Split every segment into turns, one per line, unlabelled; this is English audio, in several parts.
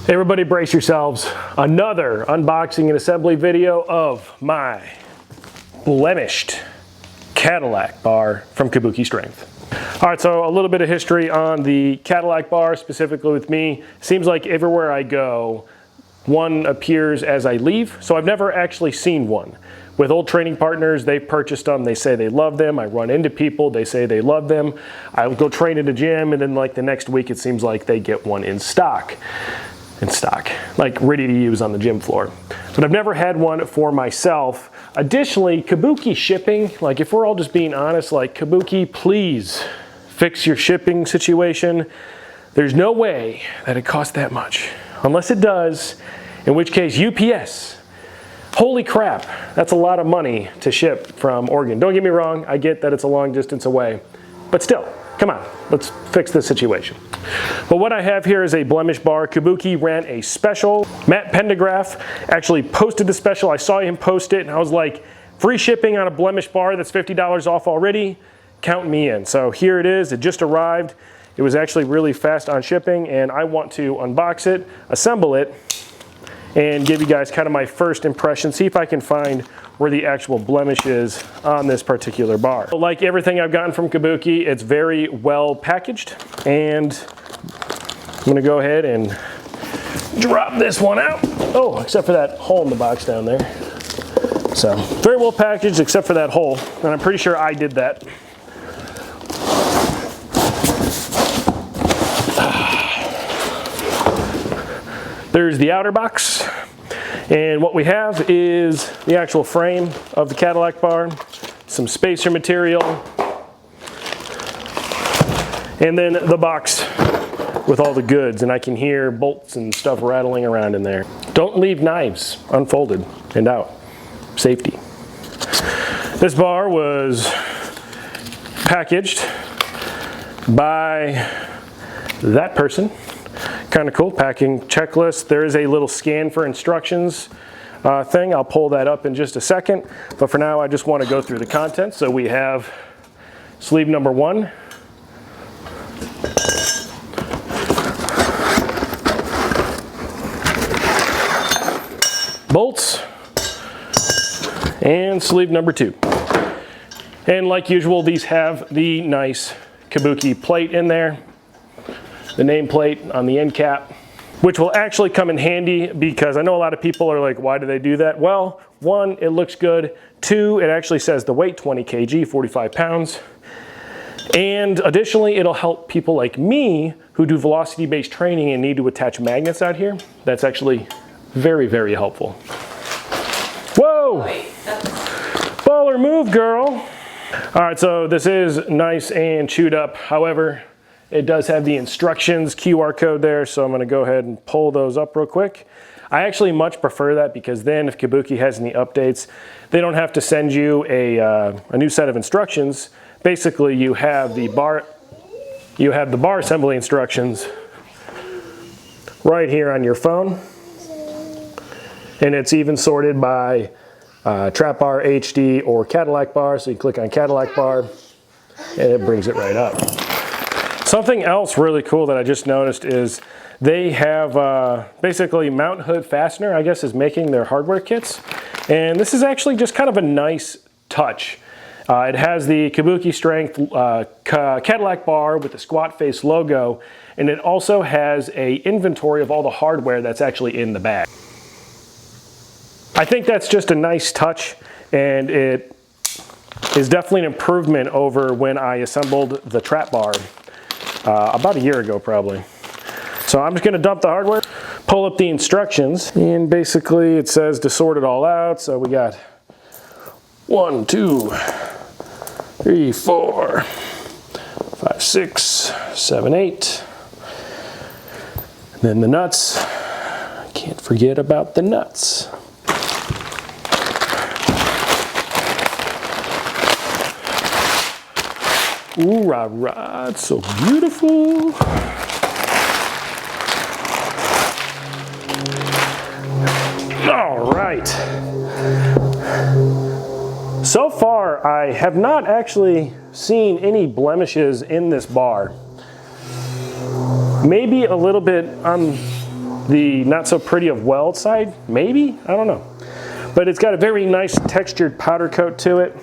Hey everybody, brace yourselves. Another unboxing and assembly video of my blemished Kadillac bar from Kabuki Strength. All right, so a little bit of history on the Kadillac bar, specifically with me. Seems like everywhere I go, one appears as I leave, so I've never actually seen one. With old training partners, they've purchased them, they say they love them. I run into people, they say they love them. I go train at a gym, and then like the next week, it seems like they get one in stock, like ready to use on the gym floor. But I've never had one for myself. Additionally, Kabuki shipping, like if we're all just being honest, like Kabuki, please fix your shipping situation. There's no way that it costs that much, unless it does, in which case UPS, holy crap, that's a lot of money to ship from Oregon. Don't get me wrong, I get that it's a long distance away, but still, come on, let's fix this situation. But what I have here is a blemish bar. Kabuki ran a special. Matt Pendergraph actually posted the special. I saw him post it and I was like, free shipping on a blemish bar that's $50 off already, count me in. So here it is, it just arrived. It was actually really fast on shipping, and I want to unbox it, assemble it, and give you guys kind of my first impression, see if I can find where the actual blemish is on this particular bar. Like everything I've gotten from Kabuki, it's very well packaged, and I'm gonna go ahead and drop this one out. Oh, except for that hole in the box down there. So, very well packaged except for that hole, and I'm pretty sure I did that. There's the outer box, and what we have is the actual frame of the Kadillac bar, some spacer material, and then the box with all the goods, and I can hear bolts and stuff rattling around in there. Don't leave knives unfolded and out. Safety. This bar was packaged by that person. Kind of cool, packing checklist. There is a little scan for instructions thing. I'll pull that up in just a second. But for now, I just want to go through the contents. So we have sleeve number 1. Bolts. And sleeve number 2. And like usual, these have the nice Kabuki plate in there. The nameplate on the end cap, which will actually come in handy because I know a lot of people are like, why do they do that? Well, 1, it looks good. 2, it actually says the weight, 20 kg, 45 pounds. And additionally, it'll help people like me who do velocity-based training and need to attach magnets out here. That's actually very, very helpful. Whoa! Baller move, girl. All right, so this is nice and chewed up. However, it does have the instructions QR code there, so I'm going to go ahead and pull those up real quick. I actually much prefer that because then if Kabuki has any updates, they don't have to send you a new set of instructions. Basically, you have the bar assembly instructions right here on your phone, and it's even sorted by trap bar, HD, or Kadillac bar. So you click on Kadillac bar, and it brings it right up. Something else really cool that I just noticed is they have basically mount hood fastener, I guess, is making their hardware kits. And this is actually just kind of a nice touch. It has the Kabuki Strength Kadillac bar with the squat face logo, and it also has an inventory of all the hardware that's actually in the bag. I think that's just a nice touch, and it is definitely an improvement over when I assembled the trap bar about a year ago probably. So I'm just going to dump the hardware, pull up the instructions, and basically it says to sort it all out. So we got 1, 2, 3, 4, 5, 6, 7, 8. And then the nuts. Can't forget about the nuts. Ooh, rah, rah, it's so beautiful. All right. So far, I have not actually seen any blemishes in this bar. Maybe a little bit on the not so pretty of weld side, maybe, I don't know. But it's got a very nice textured powder coat to it.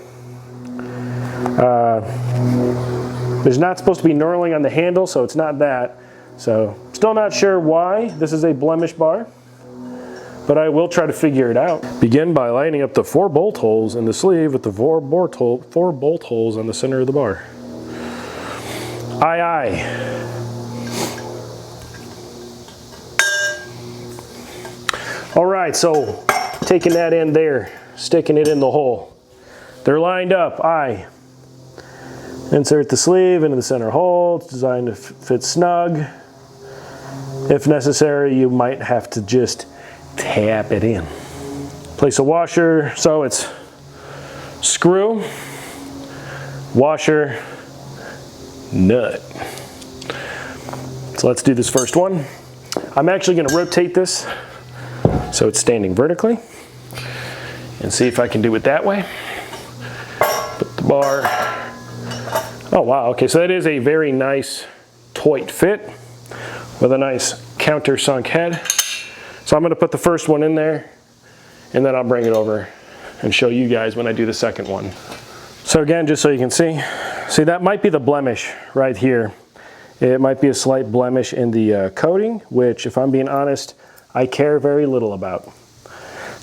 There's not supposed to be knurling on the handle, so it's not that. So still not sure why this is a blemish bar, but I will try to figure it out. Begin by lining up the 4 bolt holes in the sleeve with the 4 bolt holes on the center of the bar. Aye, aye. All right, so taking that end there, sticking it in the hole. They're lined up, aye. Insert the sleeve into the center hole. It's designed to fit snug. If necessary, you might have to just tap it in. Place a washer, so it's screw, washer, nut. So let's do this first one. I'm actually going to rotate this so it's standing vertically and see if I can do it that way. Put the bar. Oh wow, okay, so that is a very nice toit fit with a nice countersunk head. So I'm going to put the first one in there and then I'll bring it over and show you guys when I do the second one. So again, just so you can see that might be the blemish right here. It might be a slight blemish in the coating, which if I'm being honest, I care very little about.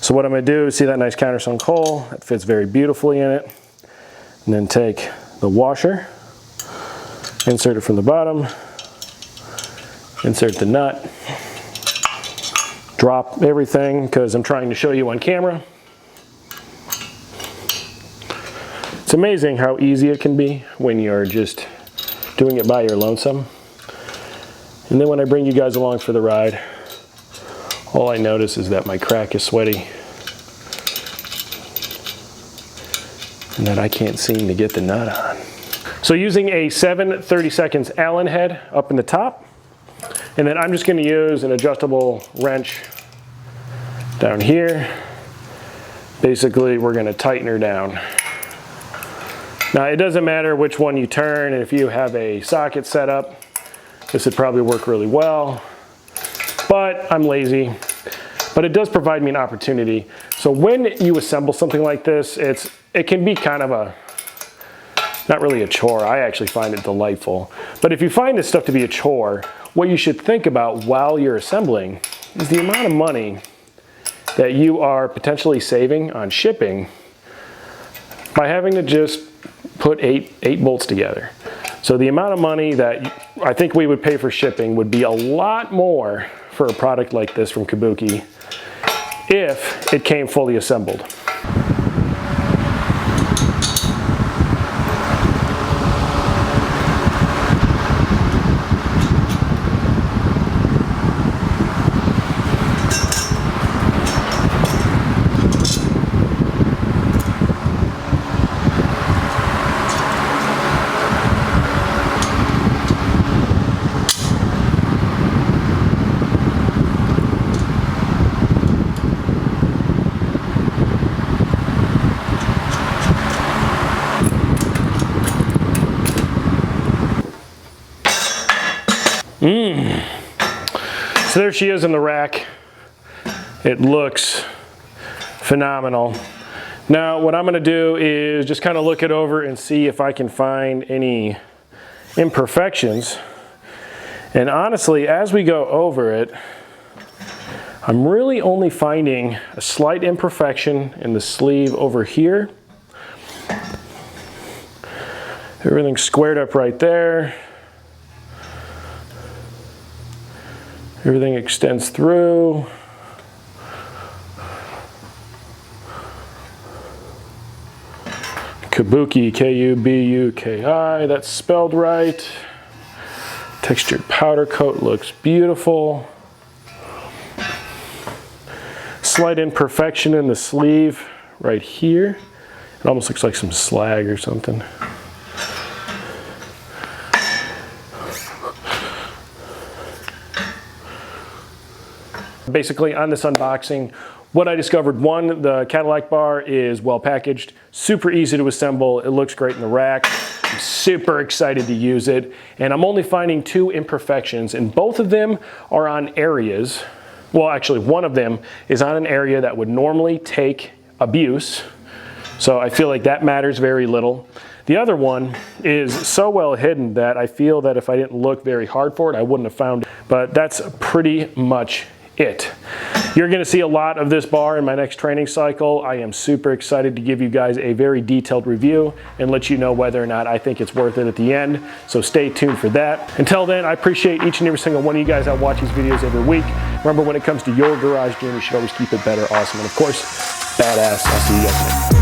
So what I'm going to do is see that nice countersunk hole, that fits very beautifully in it, and then take the washer, insert it from the bottom, insert the nut, drop everything because I'm trying to show you on camera. It's amazing how easy it can be when you're just doing it by your lonesome. And then when I bring you guys along for the ride, all I notice is that my crack is sweaty and that I can't seem to get the nut on. So using a 7/32 Allen head up in the top, and then I'm just going to use an adjustable wrench down here. Basically, we're going to tighten her down. Now, it doesn't matter which one you turn. If you have a socket set up, this would probably work really well, but I'm lazy. But it does provide me an opportunity. So when you assemble something like this, it can be kind of a, not really a chore. I actually find it delightful. But if you find this stuff to be a chore, what you should think about while you're assembling is the amount of money that you are potentially saving on shipping by having to just put eight bolts together. So the amount of money that I think we would pay for shipping would be a lot more for a product like this from Kabuki if it came fully assembled. So there she is in the rack. It looks phenomenal. Now what I'm going to do is just kind of look it over and see if I can find any imperfections. And honestly, as we go over it, I'm really only finding a slight imperfection in the sleeve over here. Everything's squared up right there. Everything extends through. Kabuki, K-U-B-U-K-I, that's spelled right. Textured powder coat looks beautiful. Slight imperfection in the sleeve right here. It almost looks like some slag or something. Basically on this unboxing, what I discovered, one, the Kadillac bar is well packaged, super easy to assemble, it looks great in the rack, I'm super excited to use it, and I'm only finding 2 imperfections, and both of them are on areas well, actually one of them is on an area that would normally take abuse. So I feel like that matters very little. The other one is so well hidden that I feel that if I didn't look very hard for it, I wouldn't have found it. But that's pretty much it. You're going to see a lot of this bar in my next training cycle. I am super excited to give you guys a very detailed review and let you know whether or not I think it's worth it at the end. So stay tuned for that. Until then, I appreciate each and every single one of you guys that watch these videos every week. Remember, when it comes to your garage gym, you should always keep it better, awesome, and of course, badass. I'll see you guys next time.